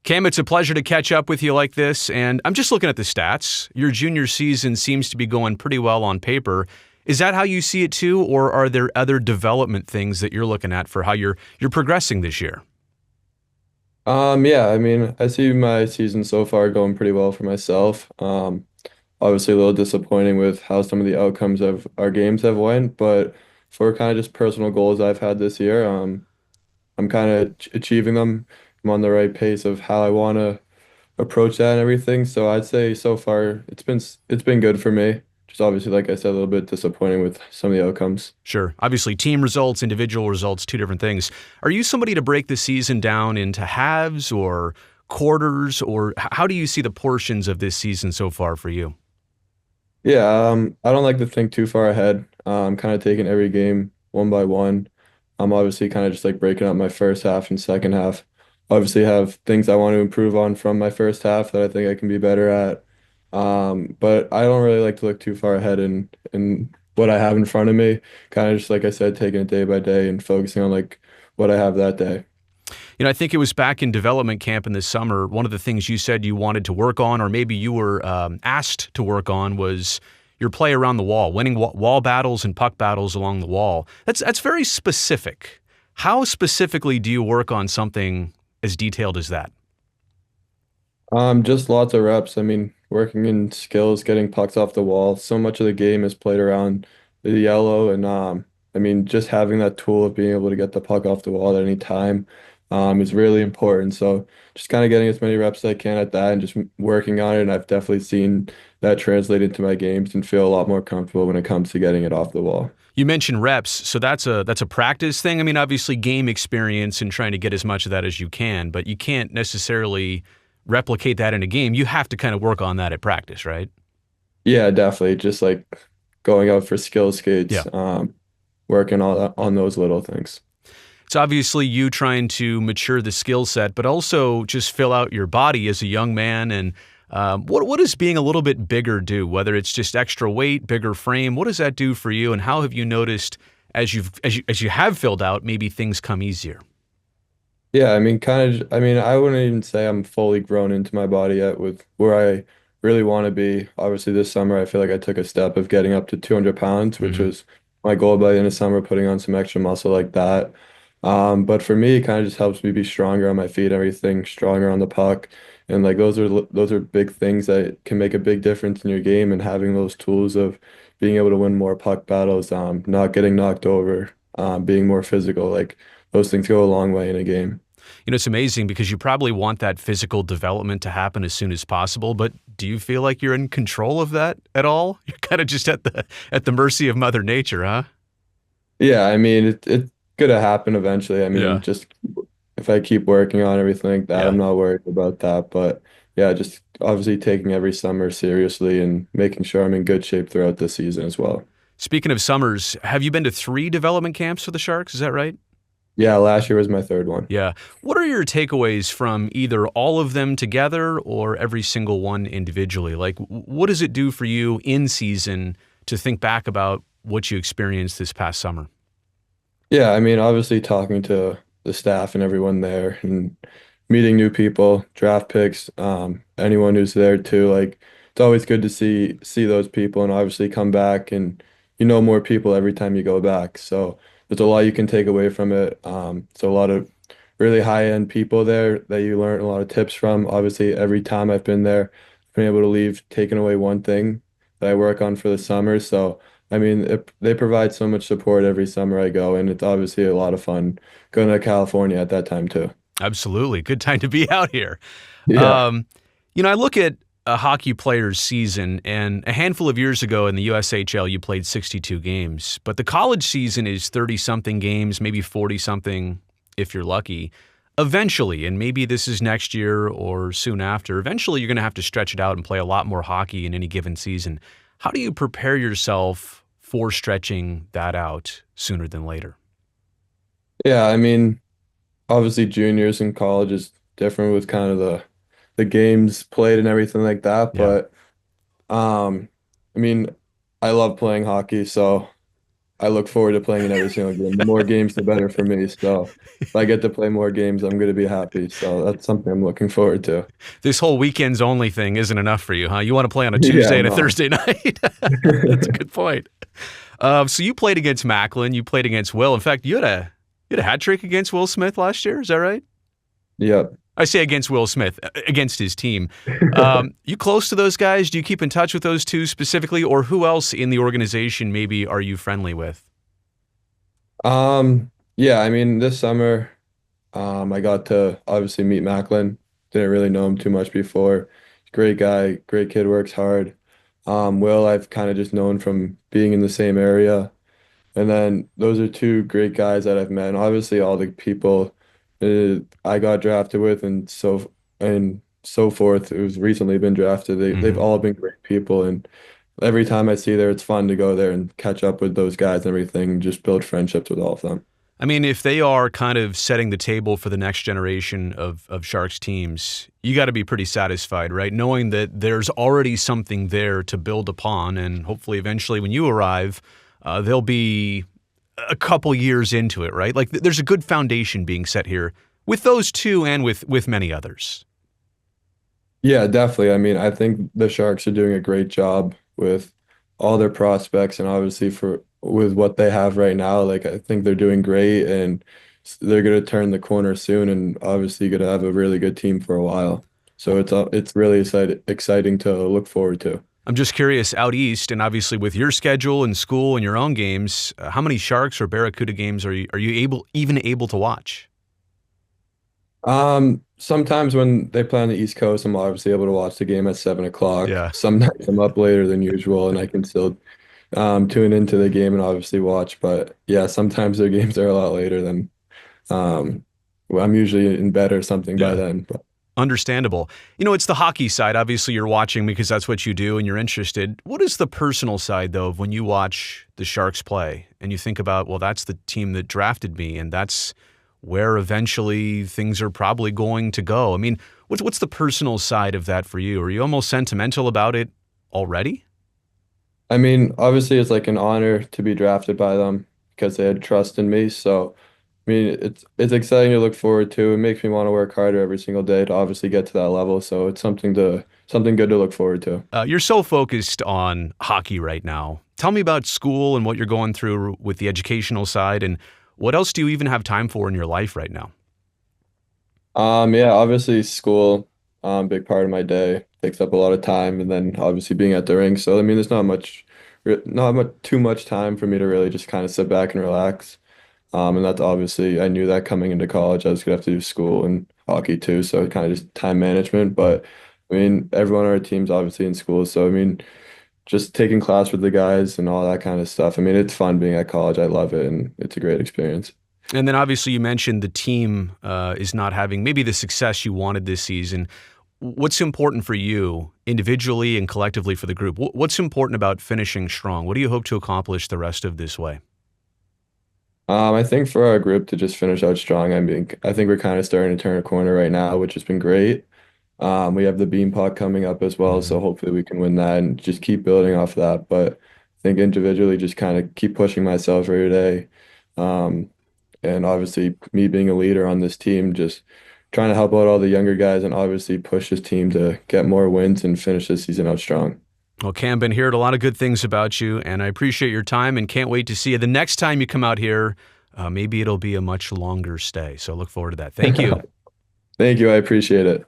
Cam, it's a pleasure to catch up with you like this, and I'm just looking at the stats. Your junior season seems to be going pretty well on paper. Is that how you see it too, or are there other development things that you're looking at for how you're progressing this year? Yeah, I mean, I see my season so far going pretty well for myself. Obviously a little disappointing with how some of the outcomes of our games have went, but for kind of just personal goals I've had this year, I'm kind of achieving them. I'm on the right pace of how I want to approach that and everything. So I'd say so far it's been good for me. Just obviously, like I said, a little bit disappointing with some of the outcomes. Sure. Obviously, team results, individual results, two different things. Are you somebody to break the season down into halves or quarters, or how do you see the portions of this season so far for you? Yeah, I don't like to think too far ahead. I'm kind of taking every game one by one. I'm obviously kind of just like breaking up my first half and second half. Obviously have things I want to improve on from my first half that I think I can be better at. But I don't really like to look too far ahead in what I have in front of me. Kind of just like I said, taking it day by day and focusing on like what I have that day. I think it was back in development camp in the summer. One of the things you said you wanted to work on, or maybe you were asked to work on, was your play around the wall, winning wall battles and puck battles along the wall. That's very specific. How specifically do you work on something as detailed as that? Just lots of reps. I mean, working in skills, getting pucks off the wall. So much of the game is played around the yellow, and I mean, just having that tool of being able to get the puck off the wall at any time, is really important. So just kind of getting as many reps as I can at that, and just working on it. And I've definitely seen that translate into my games and feel a lot more comfortable when it comes to getting it off the wall. You mentioned reps, so that's a practice thing. I mean, obviously game experience and trying to get as much of that as you can, but you can't necessarily replicate that in a game. You have to kind of work on that at practice, right? Yeah, definitely. Just like going out for skill Yeah. skates, working on those little things. It's obviously you trying to mature the skill set, but also just fill out your body as a young man. And what does being a little bit bigger do? Whether it's just extra weight, bigger frame, what does that do for you? And how have you noticed as you have filled out, maybe things come easier? Yeah, I mean, I mean, I wouldn't even say I'm fully grown into my body yet with where I really want to be. Obviously, this summer, I feel like I took a step of getting up to 200 pounds, which Hmm. was my goal by the end of summer, putting on some extra muscle like that. But for me, it kind of just helps me be stronger on my feet, everything, stronger on the puck. And like those are big things that can make a big difference in your game, and having those tools of being able to win more puck battles, not getting knocked over, being more physical, like those things go a long way in a game. It's amazing because you probably want that physical development to happen as soon as possible, but do you feel like you're in control of that at all? You're kind of just at the mercy of Mother Nature, huh? Yeah, I mean, it's gonna happen eventually. I mean, Yeah. just if I keep working on everything like that, Yeah. I'm not worried about that. But yeah, just obviously taking every summer seriously and making sure I'm in good shape throughout the season as well. Speaking of summers, have you been to three development camps for the Sharks? Is that right? Yeah, last year was my third one. Yeah. What are your takeaways from either all of them together or every single one individually? Like, what does it do for you in season to think back about what you experienced this past summer? Yeah, I mean, obviously talking to the staff and everyone there and meeting new people, draft picks, anyone who's there too. Like it's always good to see those people and obviously come back and you know more people every time you go back. So there's a lot you can take away from it. So a lot of really high-end people there that you learn a lot of tips from. Obviously, every time I've been there, I've been able to leave taking away one thing that I work on for the summer. So I mean, they provide so much support every summer I go, and it's obviously a lot of fun going to California at that time too. Absolutely. Good time to be out here. Yeah. Um, I look at a hockey player's season, and a handful of years ago in the USHL, you played 62 games, but the college season is 30 something games, maybe 40 something if you're lucky. Eventually, and maybe this is next year or soon after, eventually you're going to have to stretch it out and play a lot more hockey in any given season. How do you prepare yourself for stretching that out sooner than later? Yeah, I mean, obviously juniors in college is different with kind of the games played and everything like that, Yeah. but I mean, I love playing hockey, so I look forward to playing in every single game. The more games, the better for me. So if I get to play more games, I'm going to be happy. So that's something I'm looking forward to. This whole weekends only thing isn't enough for you, huh? You want to play on a Tuesday Yeah, and a no. Thursday night. That's a good point. So you played against Macklin. You played against Will. In fact, you had a hat trick against Will Smith last year. Is that right? Yep. I say against Will Smith, against his team. You close to those guys? Do you keep in touch with those two specifically, or who else in the organization maybe are you friendly with? Yeah, I mean, this summer, I got to obviously meet Macklin. Didn't really know him too much before. Great guy, great kid, works hard. Will, I've kind of just known from being in the same area. And then those are two great guys that I've met. And obviously, all the people I got drafted with, and so forth, who's recently been drafted, they've Mhm. all been great people. And every time I see there, it's fun to go there and catch up with those guys and everything, just build friendships with all of them. I mean, if they are kind of setting the table for the next generation of Sharks teams, you got to be pretty satisfied, right? Knowing that there's already something there to build upon, and hopefully, eventually, when you arrive, they'll be a couple years into it, right? Like there's a good foundation being set here with those two and with many others. Yeah, definitely. I mean, I think the Sharks are doing a great job with all their prospects, and obviously for with what they have right now, like I think they're doing great, and they're going to turn the corner soon, and obviously going to have a really good team for a while. So it's really exciting to look forward to. I'm just curious, out east, and obviously with your schedule and school and your own games, how many Sharks or Barracuda games are you even able to watch? Sometimes when they play on the East Coast, I'm obviously able to watch the game at 7 o'clock. Yeah. Sometimes I'm up later than usual, and I can still tune into the game and obviously watch. But yeah, sometimes their games are a lot later than well, I'm usually in bed or something by Yeah. then. But Understandable. It's the hockey side. Obviously, you're watching because that's what you do and you're interested. What is the personal side, though, of when you watch the Sharks play and you think about, well, that's the team that drafted me and that's where eventually things are probably going to go? I mean, what's the personal side of that for you? Are you almost sentimental about it already? I mean, obviously it's like an honor to be drafted by them because they had trust in me. So I mean, it's exciting to look forward to. It makes me want to work harder every single day to obviously get to that level. So it's something good to look forward to. You're so focused on hockey right now. Tell me about school and what you're going through with the educational side, and what else do you even have time for in your life right now? Yeah, obviously school, big part of my day, takes up a lot of time, and then obviously being at the rink. So I mean, there's not much too much time for me to really just kind of sit back and relax. And that's obviously I knew that coming into college, I was gonna have to do school and hockey too. So kind of just time management. But I mean, everyone on our team's obviously in school, so I mean, just taking class with the guys and all that kind of stuff. I mean, it's fun being at college. I love it, and it's a great experience. And then obviously you mentioned the team is not having maybe the success you wanted this season. What's important for you individually and collectively for the group? What's important about finishing strong? What do you hope to accomplish the rest of this way? I think for our group to just finish out strong, I mean, I think we're kind of starting to turn a corner right now, which has been great. We have the Bean Pot coming up as well, Mhm. so hopefully we can win that and just keep building off that. But I think individually, just kind of keep pushing myself every day. Um, and obviously, me being a leader on this team, just trying to help out all the younger guys and obviously push this team to get more wins and finish this season out strong. Well, Cam, been heard a lot of good things about you, and I appreciate your time and can't wait to see you the next time you come out here. Maybe it'll be a much longer stay. So look forward to that. Thank you. Thank you. I appreciate it.